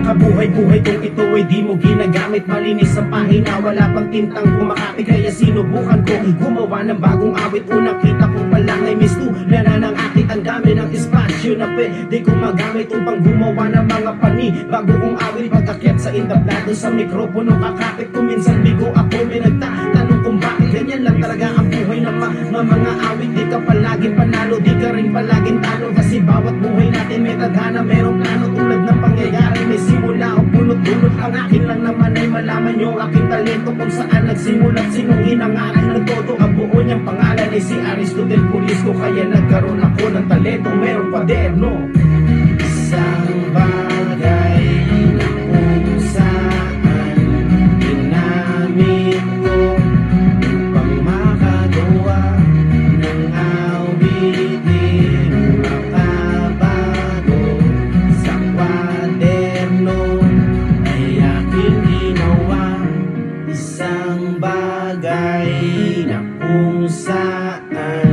nakabuhay-buhay kung ito ay di mo ginagamit. Malinis ang pahina, wala pang tintang kumakapit. Kaya sinubukan ko gumawa ng bagong awit. Unang kita ko palang ay mistula na ng akit. Ang dami ng espasyo na pwede ko magamit upang gumawa ng mga pani bago kong awit. Pagkakyat sa intablado sa mikropono, kakapit ko minsan bigo ako. May nagtatanong kung bakit ganyan lang talaga ang buhay ng mga awit. Di ka palagi panalo, di ka rin palaging talo. Kasi bawat buhay natin may tadhana, merong plano. Tulad ng pangyayari, may simula o punot-punot. Ang akin lang naman ay malaman yung aking talento, kung saan nagsimulat, sinong inangalan ng todo. Ang buo niyang pangalan ay si Aristotle Pulisco. Kaya nagkaroon ako ng talento, merong paderno. Isang bagay na kung saan ginamit ko upang makagawa ng awitin makabago sa kwaderno ay aking ginawa. Isang bagay na kung saan